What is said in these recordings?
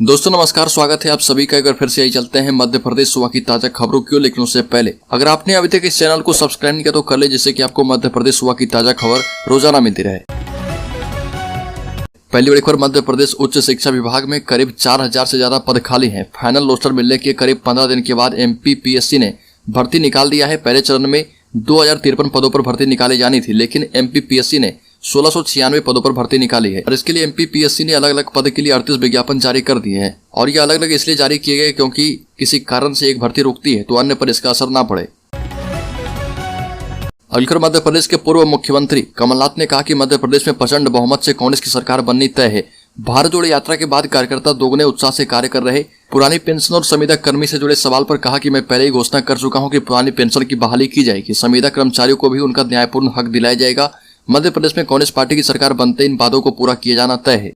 दोस्तों नमस्कार, स्वागत है आप सभी का। एक बार फिर से यही चलते हैं मध्य प्रदेश सुबह की ताजा खबरों की ओर। लेकिन उससे पहले अगर आपने अभी तक इस चैनल को सब्सक्राइब नहीं किया तो कर ले, जिससे कि आपको मध्य प्रदेश सुबह की ताजा खबर रोजाना मिलती रहे। पहली बड़ी खबर, मध्य प्रदेश उच्च शिक्षा विभाग में करीब 4000 से ज्यादा पद खाली हैं। फाइनल रोस्टर मिलने के करीब 15 दिन के बाद MPPSC ने भर्ती निकाल दिया है। पहले चरण में 2053 पदों पर भर्ती निकाली जानी थी, लेकिन MPPSC ने 1696 पदों पर भर्ती निकाली है। और इसके लिए MPPSC ने अलग अलग पद के लिए 38 विज्ञापन जारी कर दिए हैं। और ये अलग अलग इसलिए जारी किए गए क्योंकि किसी कारण से एक भर्ती रुकती है तो अन्य पर इसका असर ना पड़े। अगली मध्य प्रदेश के पूर्व मुख्यमंत्री कमलनाथ ने कहा कि मध्य प्रदेश में प्रचंड बहुमत से कांग्रेस की सरकार बननी तय है। भारत जोड़ो यात्रा के बाद कार्यकर्ता दोगुने उत्साह से कार्य कर रहे। पुरानी पेंशन और संविदा कर्मी से जुड़े सवाल पर कहा कि मैं पहले ही घोषणा कर चुका हूं कि पुरानी पेंशन की बहाली की जाएगी। संविदा कर्मचारियों को भी उनका न्यायपूर्ण हक दिलाया जाएगा। मध्य प्रदेश में कांग्रेस पार्टी की सरकार बनते इन वादों को पूरा किया जाना तय है।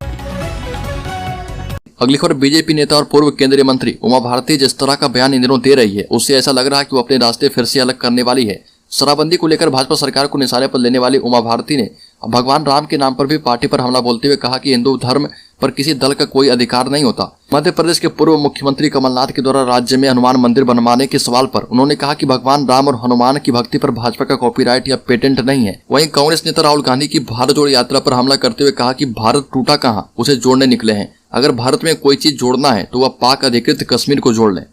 अगली खबर, बीजेपी नेता और पूर्व केंद्रीय मंत्री उमा भारती जिस तरह का बयान इन दिनों दे रही है, उससे ऐसा लग रहा है कि वो अपने रास्ते फिर से अलग करने वाली है। शराबबंदी को लेकर भाजपा सरकार को निशाने पर लेने वाली उमा भारती ने भगवान राम के नाम पर भी पार्टी पर हमला बोलते हुए कहा कि हिंदू धर्म पर किसी दल का कोई अधिकार नहीं होता। मध्य प्रदेश के पूर्व मुख्यमंत्री कमलनाथ के द्वारा राज्य में हनुमान मंदिर बनवाने के सवाल पर उन्होंने कहा कि भगवान राम और हनुमान की भक्ति पर भाजपा का कॉपीराइट या पेटेंट नहीं है। वहीं कांग्रेस नेता राहुल गांधी की भारत जोड़ो यात्रा पर हमला करते हुए कहा कि भारत टूटा कहाँ, उसे जोड़ने निकले हैं। अगर भारत में कोई चीज जोड़ना है तो वह पाक अधिकृत कश्मीर को जोड़ लें।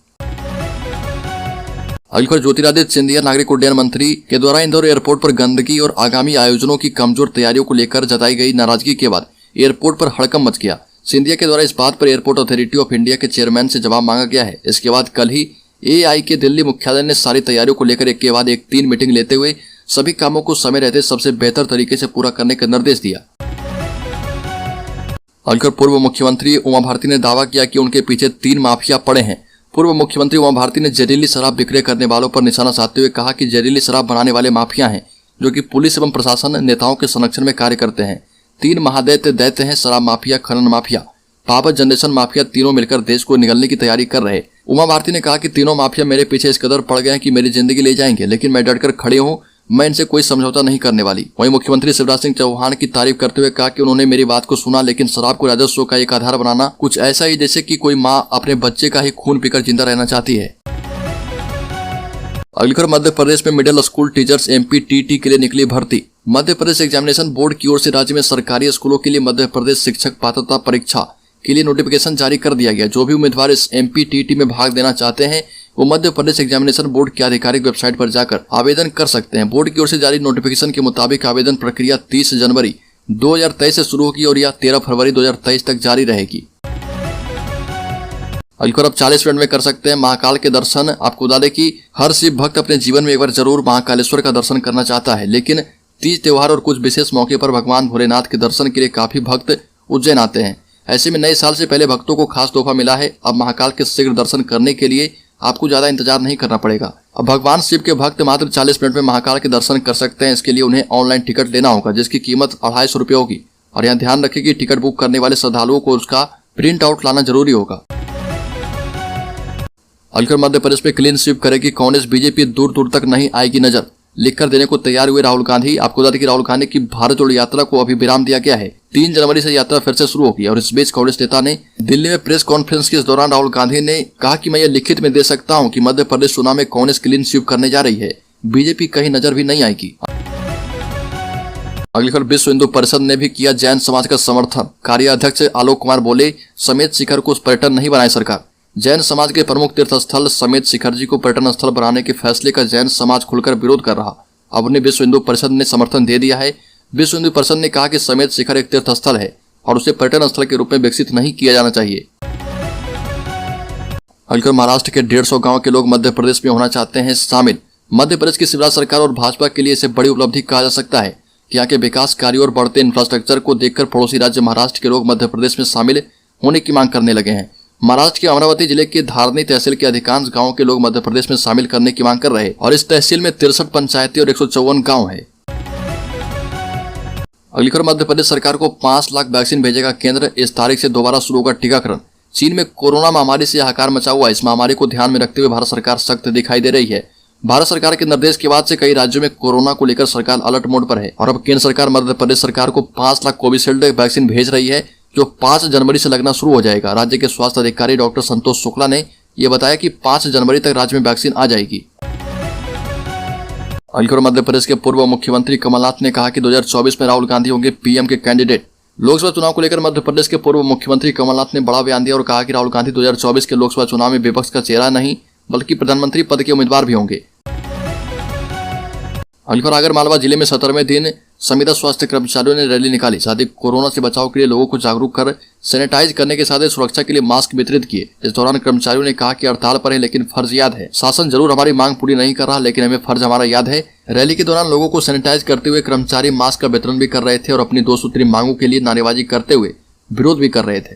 अगली ज्योतिरादित्य सिंधिया नागरिक उड्डयन मंत्री के द्वारा इंदौर एयरपोर्ट पर गंदगी और आगामी आयोजनों की कमजोर तैयारियों को लेकर जताई गई नाराजगी के बाद एयरपोर्ट पर हड़कंप मच गया। सिंधिया के द्वारा इस बात पर एयरपोर्ट अथॉरिटी ऑफ इंडिया के चेयरमैन से जवाब मांगा गया है। इसके बाद कल ही AI के दिल्ली मुख्यालय ने सारी तैयारियों को लेकर एक के बाद एक 3 मीटिंग लेते हुए सभी कामों को समय रहते सबसे बेहतर तरीके से पूरा करने का निर्देश दिया। अगली पूर्व मुख्यमंत्री उमा भारती ने दावा किया कि उनके पीछे 3 माफिया पड़े हैं। पूर्व मुख्यमंत्री उमा भारती ने जहरीली शराब विक्रय करने वालों पर निशाना साधते हुए कहा कि जहरीली शराब बनाने वाले माफिया हैं, जो कि पुलिस एवं प्रशासन नेताओं के संरक्षण में कार्य करते हैं। 3 महादैत्य दैत्य हैं, शराब माफिया, खनन माफिया, पावर जनरेशन माफिया, तीनों मिलकर देश को निगलने की तैयारी कर रहे। उमा भारती ने कहा कि तीनों माफिया मेरे पीछे इस कदर पड़ गए हैं कि मेरी जिंदगी ले जाएंगे, लेकिन मैं डटकर खड़े हूँ, मैं इनसे कोई समझौता नहीं करने वाली। वहीं मुख्यमंत्री शिवराज सिंह चौहान की तारीफ करते हुए कहा कि उन्होंने मेरी बात को सुना, लेकिन शराब को राजस्व का एक आधार बनाना कुछ ऐसा ही जैसे कि कोई माँ अपने बच्चे का ही खून पीकर जिंदा रहना चाहती है। अगली खबर, मध्य प्रदेश में मिडिल स्कूल टीचर्स MPTT के लिए निकली भर्ती। मध्य प्रदेश एग्जामिनेशन बोर्ड की ओर से राज्य में सरकारी स्कूलों के लिए मध्य प्रदेश शिक्षक पात्रता परीक्षा के लिए नोटिफिकेशन जारी कर दिया गया। जो भी उम्मीदवार इस MPTT में भाग लेना चाहते हैं वो मध्य प्रदेश एग्जामिनेशन बोर्ड की आधिकारिक वेबसाइट पर जाकर आवेदन कर सकते हैं। बोर्ड की ओर से जारी नोटिफिकेशन के मुताबिक आवेदन प्रक्रिया 30 जनवरी 2023 से शुरू होगी और यह 13 फरवरी 2023 तक जारी रहेगी। अगली आप 40 मिनट में कर सकते हैं महाकाल के दर्शन। आपको बता दें कि हर शिव भक्त अपने जीवन में एक बार जरूर महाकालेश्वर का दर्शन करना चाहता है, लेकिन तीज त्योहार और कुछ विशेष मौके पर भगवान भोलेनाथ के दर्शन के लिए काफी भक्त उज्जैन आते हैं। ऐसे में नए साल से पहले भक्तों को खास तोहफा मिला है। अब महाकाल के शीघ्र दर्शन करने के लिए आपको ज्यादा इंतजार नहीं करना पड़ेगा। अब भगवान शिव के भक्त मात्र 40 मिनट में महाकाल के दर्शन कर सकते हैं। इसके लिए उन्हें ऑनलाइन टिकट लेना होगा, जिसकी कीमत 250 रुपये होगी। और यहाँ ध्यान रखें कि टिकट बुक करने वाले श्रद्धालुओं को उसका प्रिंट आउट लाना जरूरी होगा। अगली मध्य प्रदेश में क्लीन स्वीप करेगी कांग्रेस, बीजेपी दूर दूर तक नहीं आएगी नजर, लिखकर देने को तैयार हुए राहुल गांधी। आपको बता दें कि राहुल गांधी की भारत जोड़ो यात्रा को अभी विराम दिया गया है। 3 जनवरी से यात्रा फिर से शुरू होगी। और इस बीच कांग्रेस नेता ने दिल्ली में प्रेस कॉन्फ्रेंस के दौरान राहुल गांधी ने कहा कि मैं ये लिखित में दे सकता हूं कि मध्य प्रदेश चुनाव में कांग्रेस क्लीन स्वीप करने जा रही है, बीजेपी कहीं नजर भी नहीं आएगी। अगली खबर, विश्व हिंदू परिषद ने भी किया जैन समाज का समर्थन। कार्याध्यक्ष आलोक कुमार बोले, समेत शिखर को पर्यटन नहीं बनाए सरकार। जैन समाज के प्रमुख तीर्थ स्थल समेत शिखर जी को पर्यटन स्थल बनाने के फैसले का जैन समाज खुलकर विरोध कर रहा। अब उन्हें विश्व हिंदू परिषद ने समर्थन दे दिया है। विश्व हिंदू परिषद ने कहा कि समेत शिखर एक तीर्थ स्थल है और उसे पर्यटन स्थल के रूप में विकसित नहीं किया जाना चाहिए। अगली महाराष्ट्र के 150 गांव के लोग मध्य प्रदेश में होना चाहते हैं शामिल। मध्य प्रदेश की शिवराज सरकार और भाजपा के लिए इसे बड़ी उपलब्धि कहा जा सकता है कि यहाँ के विकास कार्यों और बढ़ते इंफ्रास्ट्रक्चर को देखकर पड़ोसी राज्य महाराष्ट्र के लोग मध्य प्रदेश में शामिल होने की मांग करने लगे हैं। महाराष्ट्र के अमरावती जिले के धारनी तहसील के अधिकांश गांवों के लोग मध्य प्रदेश में शामिल करने की मांग कर रहे हैं और इस तहसील में 63 पंचायतें और 154 गांव है। अगली खबर, मध्य प्रदेश सरकार को 5 लाख वैक्सीन भेजेगा केंद्र। इस तारीख से दोबारा शुरू होगा टीकाकरण। चीन में कोरोना महामारी से हाहाकार मचा हुआ। इस महामारी को ध्यान में रखते हुए भारत सरकार सख्त दिखाई दे रही है। भारत सरकार के निर्देश के बाद से कई राज्यों में कोरोना को लेकर सरकार अलर्ट मोड पर है और अब केंद्र सरकार मध्य प्रदेश सरकार को 5 लाख कोविशील्ड वैक्सीन भेज रही है। जो 5 जनवरी से लगना शुरू हो जाएगा। राज्य के स्वास्थ्य अधिकारी डॉक्टर संतोष शुक्ला ने यह बताया कि 5 जनवरी तक राज्य में वैक्सीन आ जाएगी। और मध्य प्रदेश के पूर्व मुख्यमंत्री कमलनाथ ने कहा कि 2024 में राहुल गांधी होंगे पीएम के कैंडिडेट। लोकसभा चुनाव को लेकर मध्य प्रदेश के पूर्व मुख्यमंत्री कमलनाथ ने बड़ा बयान दिया और कहा कि राहुल गांधी 2024 के लोकसभा चुनाव में विपक्ष का चेहरा नहीं बल्कि प्रधानमंत्री पद के उम्मीदवार भी होंगे। आगरमालवा जिले में 17वें दिन संविदा स्वास्थ्य कर्मचारियों ने रैली निकाली। साथ ही कोरोना से बचाव के लिए लोगों को जागरूक कर सैनिटाइज करने के साथ ही सुरक्षा के लिए मास्क वितरित किए। इस दौरान कर्मचारियों ने कहा कि हड़ताल पर है लेकिन फर्ज याद है। शासन जरूर हमारी मांग पूरी नहीं कर रहा लेकिन हमें फर्ज हमारा याद है। रैली के दौरान लोगों को सैनिटाइज करते हुए कर्मचारी मास्क का वितरण भी कर रहे थे और अपनी 2 सूत्री मांगों के लिए नारेबाजी करते हुए विरोध भी कर रहे थे।